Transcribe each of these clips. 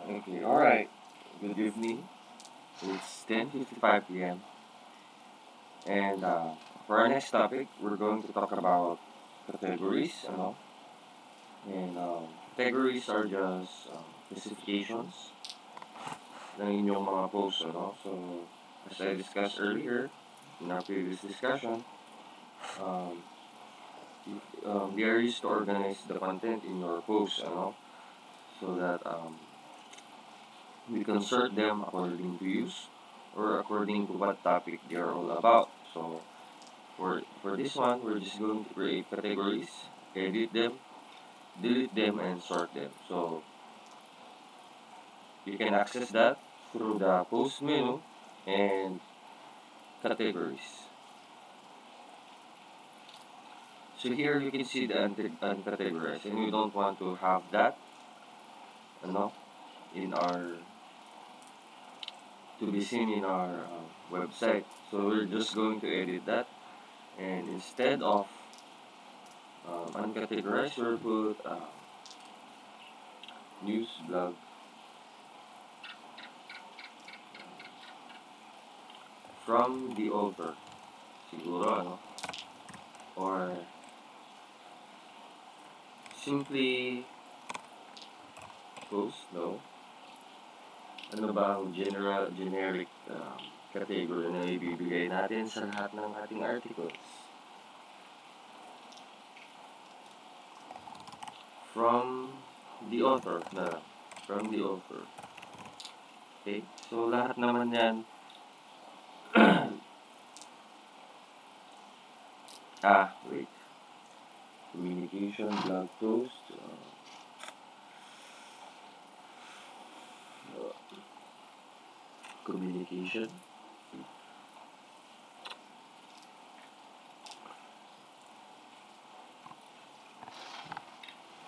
Okay, alright. Good evening. It's 10:55 p.m. And for our next topic, we're going to talk about categories, And categories are just classifications ng inyong mga posts, So, as I discussed earlier in our previous discussion, um, they are used to organize the content in your posts, So that we can sort them according to use or according to what topic they are all about. So for this one, we're just going to create categories, edit them, delete them, and sort them. So you can access that through the post menu and categories. So here you can see the uncategorized, and we don't want to have that, in our to be seen in our website. So we're just going to edit that, and instead of uncategorized, we'll put news blog from the author, siguro, or simply post, no? Ano ba ang generic category na ibibigay natin sa lahat ng ating articles? From the author na from the author. Okay? So, lahat naman yan wait. Communication, blog post, communication,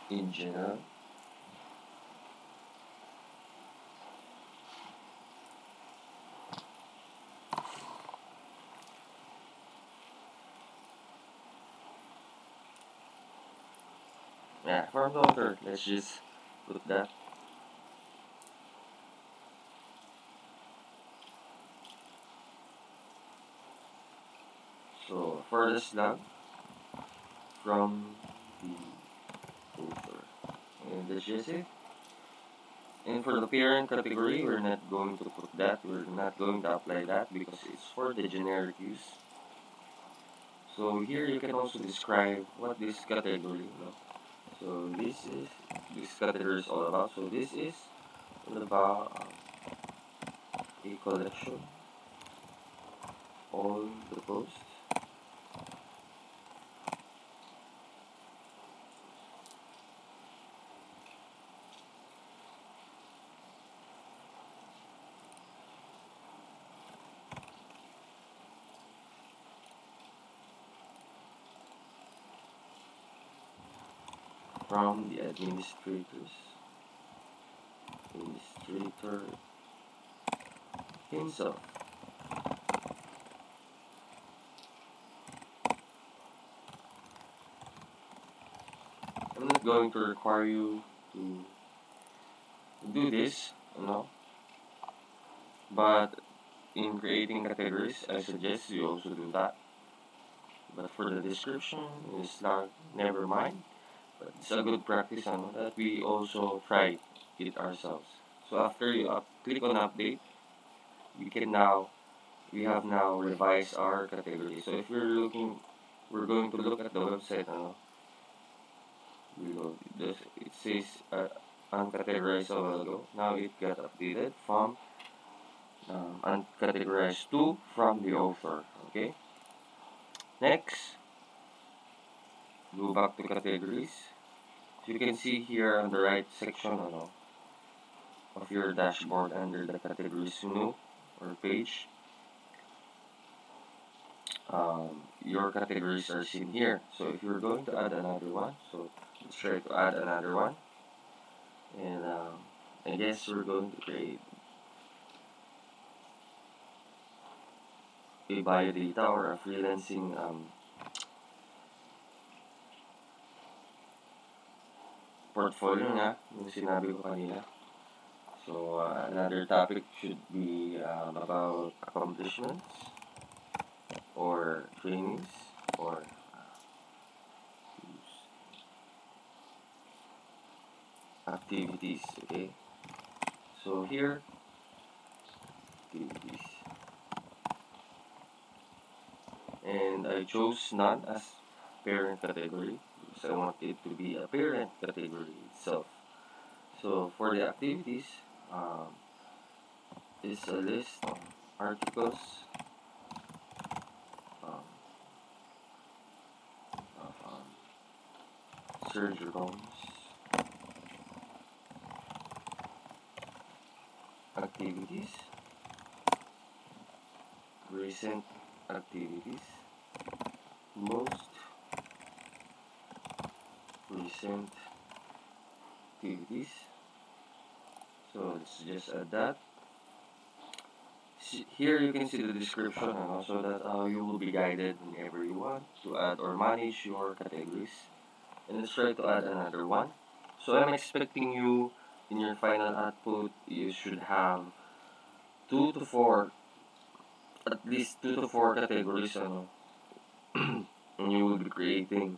in general, from the author, let's just put that. So, for the slug, from the author. And that's just it. And for the parent category, we're not going to put that. We're not going to apply that because it's for the generic use. So here you can also describe what this category, So this category is all about. So this is all about a collection, all the posts from the administrator himself. I'm not going to require you to do this, but in creating categories, I suggest you also do that. But for the description, it's not, never mind. But it's a good practice that we also try it ourselves. So after you click on update, we have now revised our category. So if we're going to look at the website, it says uncategorized a while ago. Now it got updated from uncategorized to from the author. Okay. Next, go back to categories. So you can see here on the right section of your dashboard under the categories menu or page. Your categories are seen here. So if you're going to add another one, so let's try to add another one. And I guess we're going to create a biodata or a freelancing portfolio nga, yung sinabi ko kanina. So another topic should be about accomplishments or trainings or activities. Okay. So here, activities, and I chose none as parent category because I want it to be a parent category itself. So for the activities, um, is a list of articles um, of Sir Jerome's activities, recent activities, most recent activities. So let's just add that. Here you can see the description and also that you will be guided whenever you want to add or manage your categories. And let's try to add another one. So I'm expecting you in your final output, you should have two to four, at least two to four categories, and you will be creating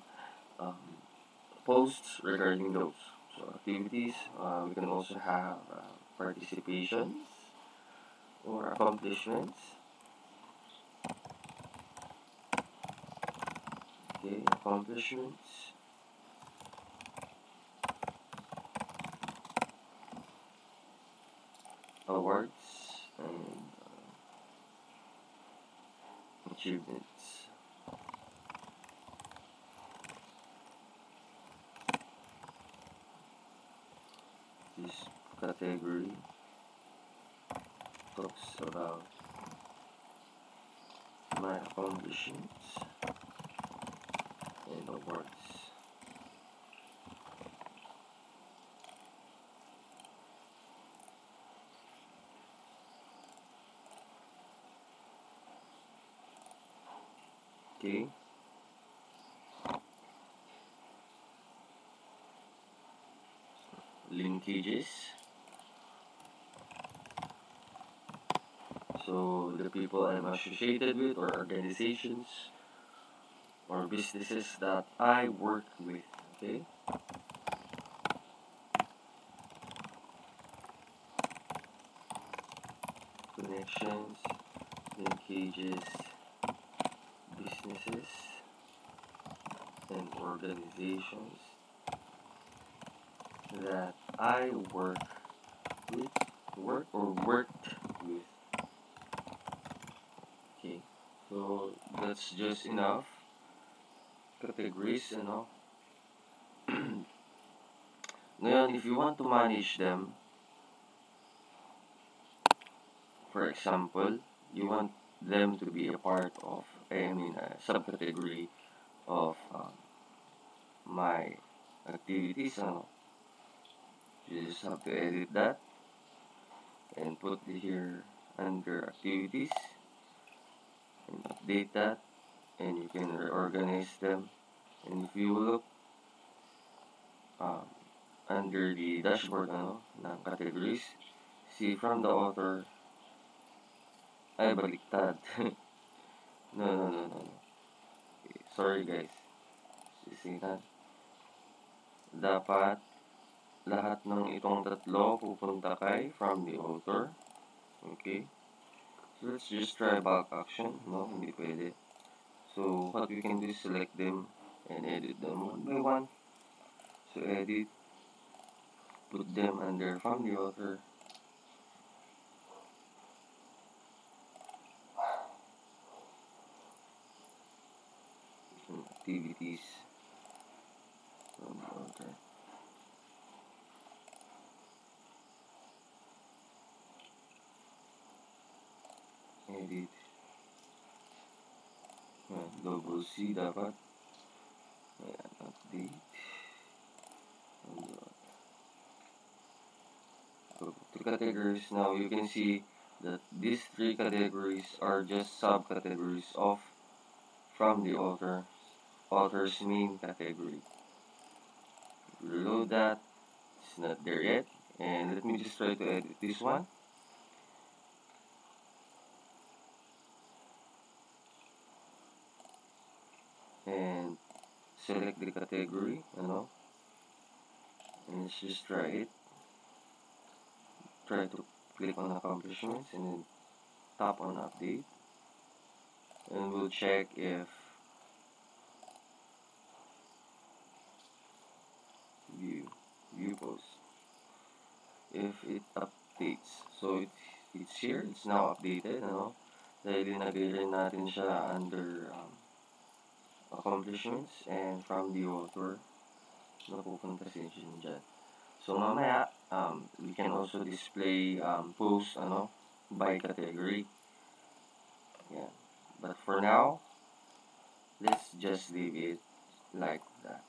um, posts regarding those. So activities, we can also have participations or accomplishments. Okay, accomplishments, awards, and achievements. This category talks about my accomplishments and awards. Okay, linkages. So the people I'm associated with or organizations or businesses that I work with. Okay, connections, linkages, businesses, and organizations that I with, work or worked with. Okay, so that's just enough categories, Ngayon, if you want to manage them, for example, you want them to be a part of, a subcategory of my activities, you just have to edit that and put it here under activities and update that, and you can reorganize them. And if you look um, under the dashboard ng categories, see from the author, ay baliktad. No, no, no, no, no. Okay, sorry guys. Sisihan. Dapat lahat ng itong tatlo pupunta kay from the author. Okay. So let's just try back action. No, hindi pwede. So what we can do is select them and edit them one by one. So edit, put them under from the author. Activities from the author. Edit. Double C dapat. Ayan, update. So, three categories. Now you can see that these three categories are just subcategories of from the author's main category. Reload that. It's not there yet. And let me just try to edit this one. And select the category, and let's just try it. Try to click on accomplishments and then tap on update. And we'll check if view post, if it updates. So it's here, it's now updated, dahil linagay rin natin siya under accomplishments and from the author, napupunta siya dyan. So mamaya, we can also display posts, by category. Yeah. But for now, let's just leave it like that.